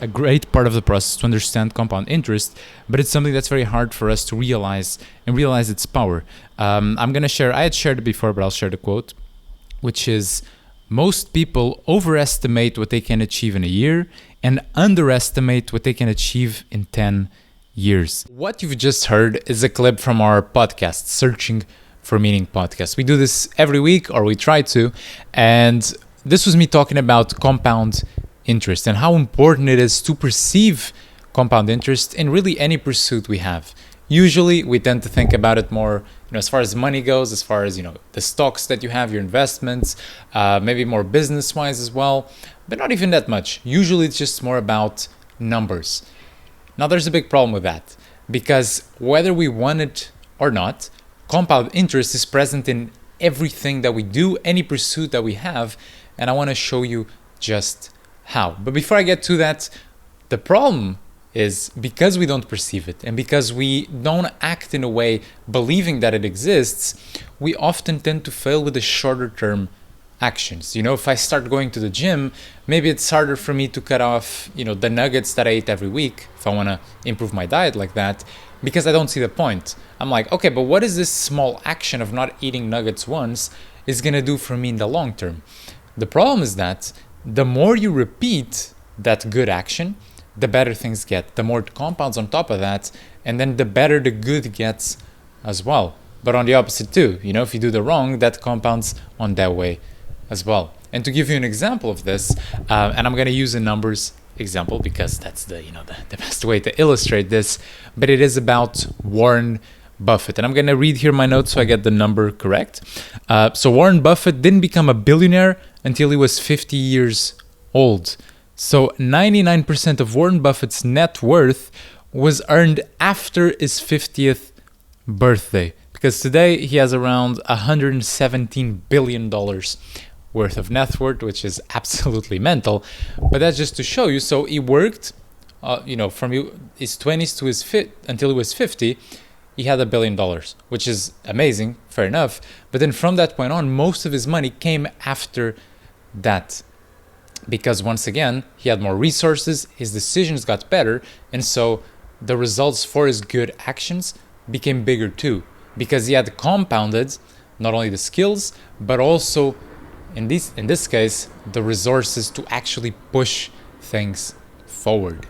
a great part of the process to understand compound interest, but it's something that's very hard for us to realize its power. I'm going to share, I had shared it before, but I'll share the quote, which is, most people overestimate what they can achieve in a year and underestimate what they can achieve in 10 years. What you've just heard is a clip from our podcast, Searching for Meaning podcast. We do this every week, or we try to, and this was me talking about compound interest and how important it is to perceive compound interest in really any pursuit we have. Usually we tend to think about it more, as far as money goes, as far as, the stocks that you have, your investments, maybe more business-wise as well, but not even that much. Usually it's just more about numbers. Now there's a big problem with that, because whether we want it or not, compound interest is present in everything that we do, any pursuit that we have, and I want to show you just how. But before I get to that, the problem is because we don't perceive it and because we don't act in a way believing that it exists, we often tend to fail with the shorter term actions. If I start going to the gym, maybe it's harder for me to cut off, the nuggets that I eat every week if I want to improve my diet like that, because I don't see the point. I'm like, okay, but what is this small action of not eating nuggets once is going to do for me in the long term? The problem is that the more you repeat that good action, the better things get, the more it compounds on top of that, and then the better the good gets as well. But on the opposite too, if you do the wrong, that compounds on that way as well. And to give you an example of this, and I'm going to use a numbers example because that's the best way to illustrate this, but it is about Warren Buffett. And I'm going to read here my notes so I get the number correct. So Warren Buffett didn't become a billionaire until he was 50 years old. So 99% of Warren Buffett's net worth was earned after his 50th birthday, because today he has around $117 billion worth of net worth, which is absolutely mental. But that's just to show you. So he worked, from his 20s to until he was 50, he had $1 billion, which is amazing, fair enough. But then from that point on, most of his money came after that. Because once again, he had more resources, his decisions got better, and so the results for his good actions became bigger too. Because he had compounded not only the skills, but also, in this case, the resources to actually push things forward.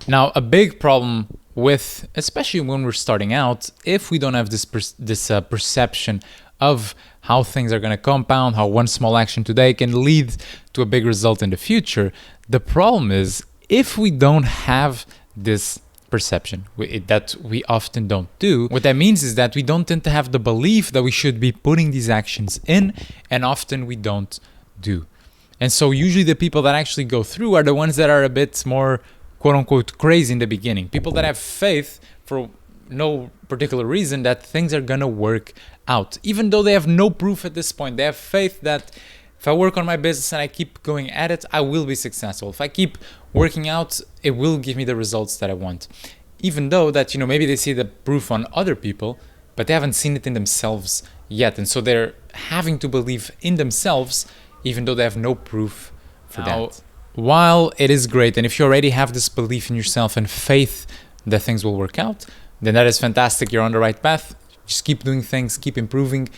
Now, a big problem with, especially when we're starting out, if we don't have this perception of how things are going to compound, how one small action today can lead to a big result in the future. The problem is, if we don't have this perception, that we often don't do, what that means is that we don't tend to have the belief that we should be putting these actions in, and often we don't do. And so usually the people that actually go through are the ones that are a bit more quote unquote crazy in the beginning. People that have faith for no particular reason that things are gonna work out, even though they have no proof at this point. They have faith that if I work on my business and I keep going at it, I will be successful. If I keep working out, it will give me the results that I want. Even though that, maybe they see the proof on other people, but they haven't seen it in themselves yet. And so they're having to believe in themselves, even though they have no proof for that. While it is great, and if you already have this belief in yourself and faith that things will work out, then that is fantastic. You're on the right path. Just keep doing things, keep improving.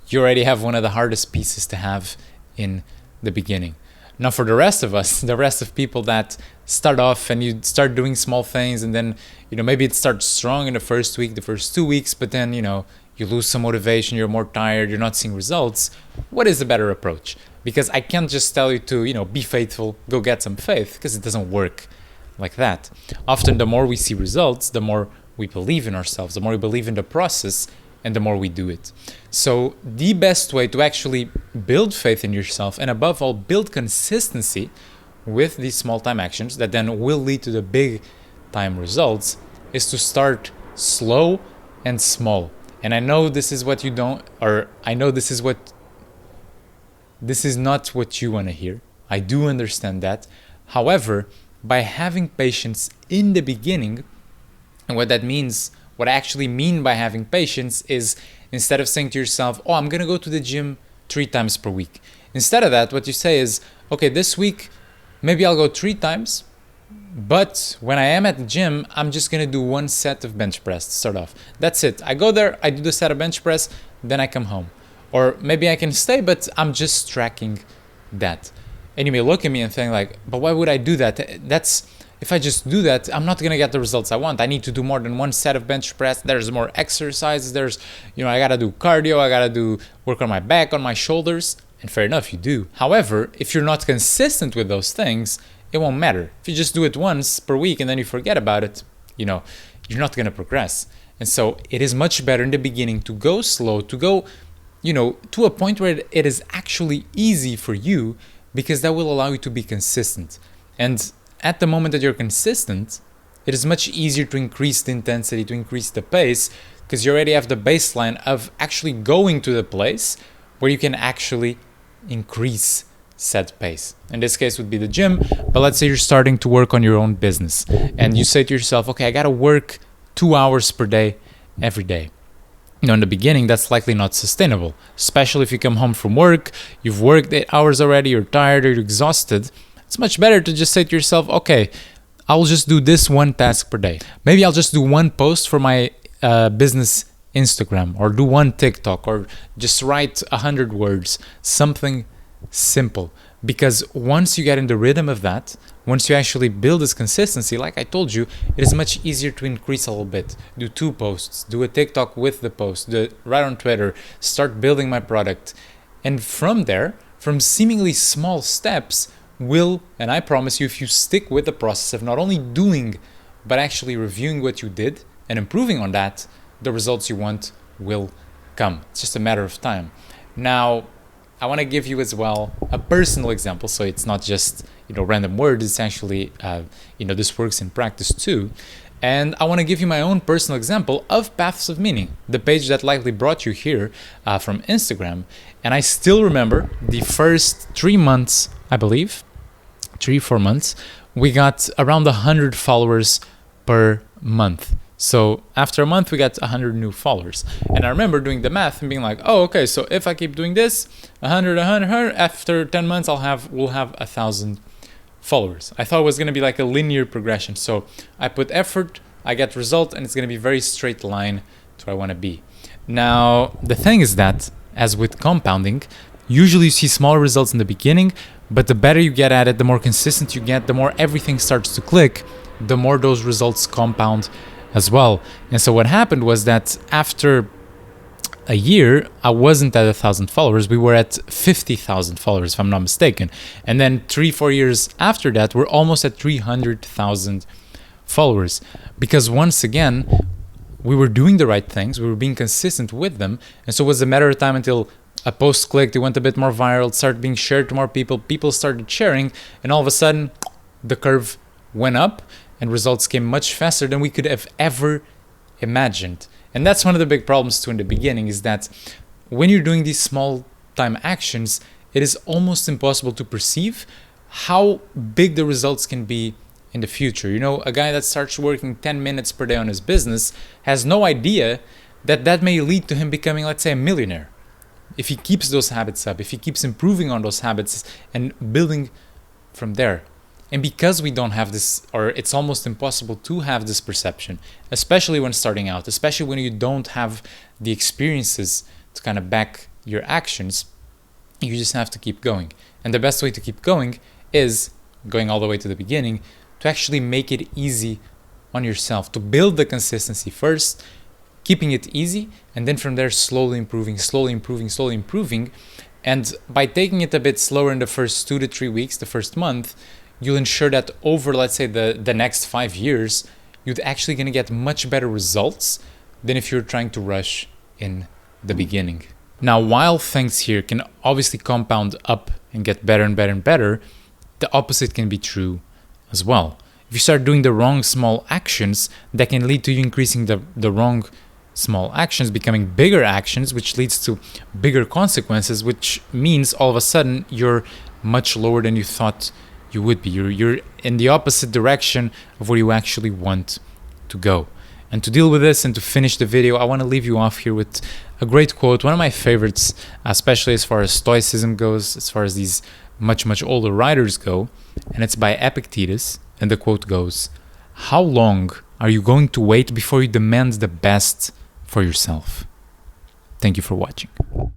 You already have one of the hardest pieces to have in the beginning. Now for the rest of us, the rest of people that start off and you start doing small things, and then, maybe it starts strong in the first week, the first 2 weeks, but then, you lose some motivation, you're more tired, you're not seeing results. What is the better approach? Because I can't just tell you to, be faithful, go get some faith, because it doesn't work like that. Often the more we see results, the more we believe in ourselves, the more we believe in the process, and the more we do it. So the best way to actually build faith in yourself, and above all, build consistency with these small time actions that then will lead to the big time results, is to start slow and small. And I know this is what you don't, or I know this is not what you want to hear. I do understand that. However, by having patience in the beginning, and what I actually mean by having patience is, instead of saying to yourself, I'm going to go to the gym 3 times per week. Instead of that, what you say is, okay, this week, maybe I'll go 3 times, But when I am at the gym, I'm just gonna do one set of bench press to start off. That's it. I go there, I do the set of bench press, then I come home. Or maybe I can stay, but I'm just tracking that. And you may look at me and think like, but why would I do that? If I just do that, I'm not gonna get the results I want. I need to do more than one set of bench press. There's more exercises. I gotta do cardio. I gotta do work on my back, on my shoulders. And fair enough, you do. However, if you're not consistent with those things, it won't matter. If you just do it once per week and then you forget about it, you're not gonna progress. And so it is much better in the beginning to go slow, to go, to a point where it is actually easy for you, because that will allow you to be consistent. And at the moment that you're consistent, it is much easier to increase the intensity, to increase the pace, because you already have the baseline of actually going to the place where you can actually increase set pace. In this case would be the gym, but let's say you're starting to work on your own business and you say to yourself, okay, I gotta work 2 hours per day every day. In the beginning, that's likely not sustainable, especially if you come home from work, you've worked 8 hours already, you're tired or you're exhausted. It's much better to just say to yourself, okay, I'll just do this one task per day. Maybe I'll just do one post for my business Instagram, or do one TikTok, or just write 100 words, something simple. Because once you get in the rhythm of that, once you actually build this consistency, like I told you, it is much easier to increase a little bit. Do 2 posts, do a TikTok with the post, do it right on Twitter, start building my product. And from there, from seemingly small steps, and I promise you, if you stick with the process of not only doing, but actually reviewing what you did and improving on that, the results you want will come. It's just a matter of time. Now, I want to give you as well a personal example, so it's not just random words. It's actually this works in practice too. And I want to give you my own personal example of Paths of Meaning, the page that likely brought you here from Instagram. And I still remember the first 3 months, I believe, 3-4 months, we got around 100 followers per month. So after a month, we got 100 new followers. And I remember doing the math and being like, oh, okay, so if I keep doing this, 100, after 10 months, we'll have 1,000 followers. I thought it was going to be like a linear progression. So I put effort, I get result, and it's going to be very straight line to where I want to be. Now, the thing is that, as with compounding, usually you see smaller results in the beginning, but the better you get at it, the more consistent you get, the more everything starts to click, the more those results compound as well. And so what happened was that after a year, I wasn't at 1,000 followers. We were at 50,000 followers, if I'm not mistaken. And then 3-4 years after that, we're almost at 300,000 followers. Because once again, we were doing the right things. We were being consistent with them. And so it was a matter of time until a post clicked, it went a bit more viral, it started being shared to more people. People started sharing, and all of a sudden, the curve went up and results came much faster than we could have ever imagined. And that's one of the big problems too in the beginning, is that when you're doing these small time actions, it is almost impossible to perceive how big the results can be in the future. A guy that starts working 10 minutes per day on his business has no idea that may lead to him becoming, let's say, a millionaire. If he keeps those habits up, if he keeps improving on those habits and building from there. And because we don't have this, or it's almost impossible to have this perception, especially when starting out, especially when you don't have the experiences to kind of back your actions, you just have to keep going. And the best way to keep going is going all the way to the beginning, to actually make it easy on yourself, to build the consistency first, keeping it easy, and then from there slowly improving. And by taking it a bit slower in the first 2 to 3 weeks, the first month, you'll ensure that over, let's say, the next 5 years, you're actually going to get much better results than if you're trying to rush in the beginning. Now, while things here can obviously compound up and get better and better and better, the opposite can be true as well. If you start doing the wrong small actions, that can lead to you increasing the wrong small actions, becoming bigger actions, which leads to bigger consequences, which means all of a sudden you're much lower than you thought you would be. You're in the opposite direction of where you actually want to go. And to deal with this and to finish the video, I want to leave you off here with a great quote, one of my favorites, especially as far as Stoicism goes, as far as these much older writers go, and it's by Epictetus. And the quote goes, "How long are you going to wait before you demand the best for yourself?" Thank you for watching.